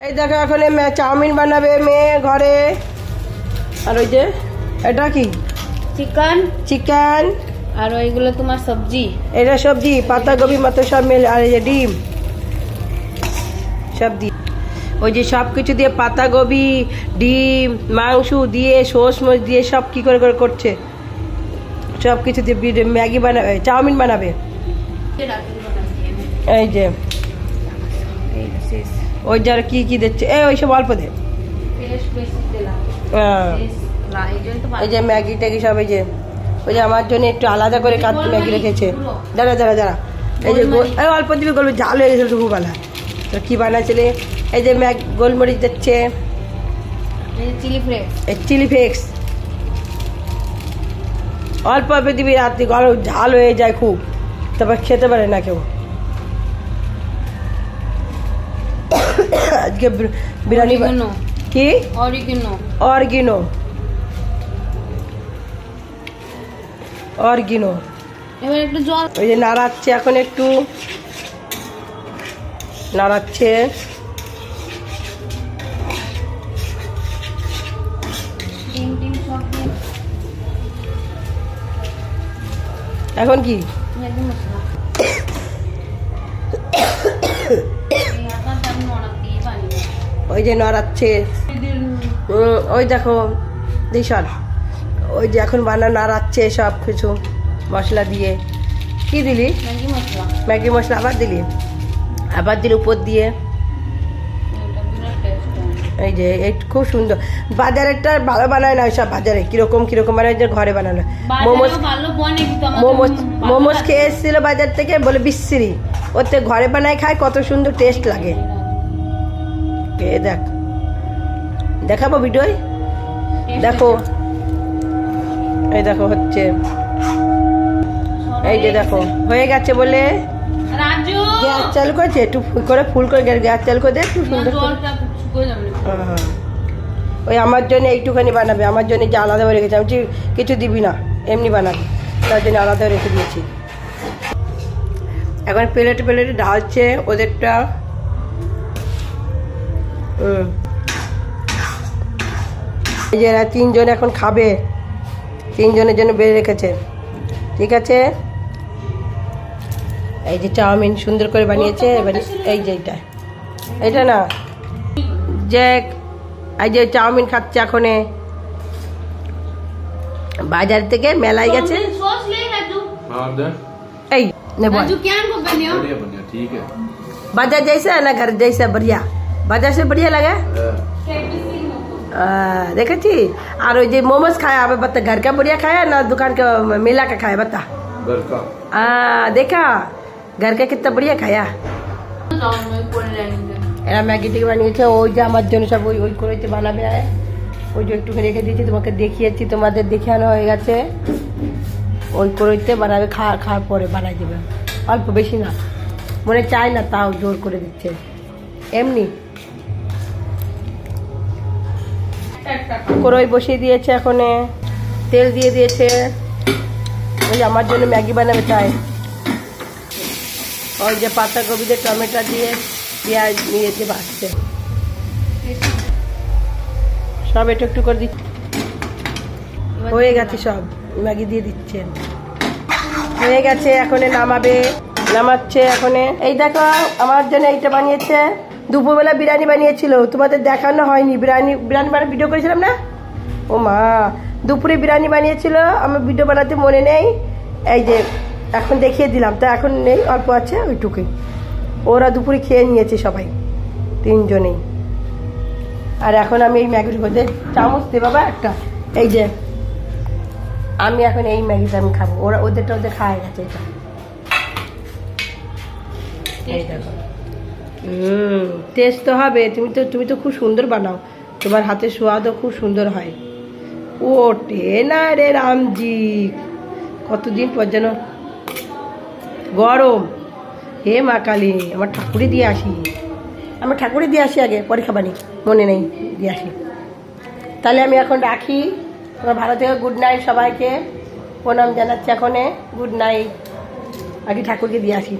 এই দেখো এখন চাউমিন বানাবে মেয়ে ঘরে। আর ওই যে এটা কি চিকেন চিকেন আর ওইগুলো তোমার সবজি, এটা সবজি পাতাকপি মতো সব মিলে। আর এই যে ডিম সব দিয়ে ওই যে সব কিছু দিয়ে পাতাকপি ডিম মাংস দিয়ে সস মস দিয়ে সব কি করে করে করছে, সব কিছু দিয়ে ম্যাগি বানাবে চাউমিন বানাবে। এই যে ওই যার কি কি দিচ্ছে ওই সব অল্প দে। এই যে ম্যাগি ট্যাগি সব এই যে ওই যে আমার জন্য একটু আলাদা করে কাটতে ম্যাগি রেখেছে। দাঁড়া দাঁড়া দাঁড়া এই যে অল্প দিবি গল্প ঝাল হয়ে গেছিল খুব ভালো। তো কি বানাচ্ছিলে? এই যে গোলমরিচ দিচ্ছে, চিলি ফ্লেক্স অল্প অল্প দিবি, রাত্রি গরম ঝাল হয়ে যায় খুব, তারপর খেতে পারে না কেউ। আজকে বিরিয়ানি কি অরিগিনো এবার একটু জল ওই যে নাড়াচ্ছে, এখন একটু নাড়াচ্ছে। এখন কি ওই যে নাড়াচ্ছে, ওই দেখো দিশাল ওই যে এখন নাড়াচ্ছে সব কিছু মশলা দিয়ে। কি দিলি? ম্যাগি মশলা আবার দিলি উপর দিয়ে। এই যে খুব সুন্দর। বাজারেরটা ভালো বানায় না সব, বাজারে কিরকম বানায়, যে ঘরে বানানো। মোমোস খেয়ে এসেছিল বাজার থেকে, বলে বিশ্রী, ওতে ঘরে বানায় খায় কত সুন্দর টেস্ট লাগে। দেখ দেখাবো ভিডিও, দেখো এই দেখো হচ্ছে, এই যে দেখো হয়ে গেছে বলে গ্যাস চালু করেছে, একটু ফুল করে গ্যাস চালু করে দে, একটু সুন্দর। ওই আমার জন্য এইটুখানি বানাবে, আমার জন্য যে আলাদা করে রেখেছি, আমি কিছু দিবি না এমনি বানাবি, তার জন্য আলাদা রেখে দিয়েছি। এখন প্লেটে ঢালছে ওদেরটা। এই যে এরা তিনজন এখন খাবে, তিনজনের জন্য বেড়ে রেখেছে। ঠিক আছে, এই যে চাউমিন সুন্দর করে বানিয়েছে। এবার এই যে এটা না যে এই যে চাউমিন খাচ্ছে এখন বাজার থেকে, মেলায় গেছে। এই बाजार जैसा है ना, घर जैसा बढ़िया, बाजार से बढ़िया लगा। देखी और जो मोमोज खाया, अब बता घर का बढ़िया खाया ना दुकान का मेला का खाया? बता देखा घर का कितना बढ़िया खाया। এরা ম্যাগি টেগি বানিয়েছে, ওই যে আমার জন্য সব ওই করেছে বানাবে। ওই যে একটু রেখে দিয়েছি, তোমাকে দেখিয়েছি, তোমাদের দেখানো হয়ে গেছে। ওই করেছে বানাবে, খাওয়ার পরে বানাই দেবে, অল্প বেশি না, মনে চায় না তাও জোর করে দিচ্ছে। এমনি কড়াই বসিয়ে দিয়েছে, এখন তেল দিয়ে দিয়েছে। ওই আমার জন্য ম্যাগি বানাবে তাই। ওই যে পাতাকপি দিয়ে টমেটো দিয়ে পেঁয়াজ নিয়েছে, ভাজছে সব একটু একটু করে দিচ্ছে। হয়ে গেছে সব, ম্যাগি দিয়ে দিচ্ছে, হয়ে গেছে। এখন নামাচ্ছে এখন। এই দেখো আমার জন্য এইটা বানিয়েছে। দুপুরবেলা বিরিয়ানি বানিয়েছিল, তোমাদের দেখানো হয়নি। বিরিয়ানি বানিয়ে ভিডিও করেছিলাম না? ও মা, দুপুরে বিরিয়ানি বানিয়েছিল, আমার ভিডিও বানাতে মনে নেই। এই যে এখন দেখিয়ে দিলাম, তা এখন নেই, অল্প আছে ওইটুকুই। ওরা দুপুরে খেয়ে নিয়েছে সবাই, তিনজনেই। আর এখন আমি এই ম্যাগির মধ্যে চামচ দে বাবা একটা। এই যে আমি এখন এই ম্যাগিটা আমি খাবো, ওদেরটা ওদের খাওয়া গেছে। এটা এই দেখো, টেস্ট তো হবে। তুমি তো খুব সুন্দর বানাও, তোমার হাতের স্বাদও খুব সুন্দর হয়। ওঠে না রে রামজি, কতদিন পর যেন গরম। হে মা কালী, আমার ঠাকুরই দিয়ে আসি, আগে পরে খাবানি, মনে নেই, দিয়ে আসি। তাহলে আমি এখন রাখি, তোমার ভালো থেকে গুড নাইট, সবাইকে প্রণাম জানাচ্ছি। এখন গুড নাইট, আগে ঠাকুরকে দিয়ে আসি।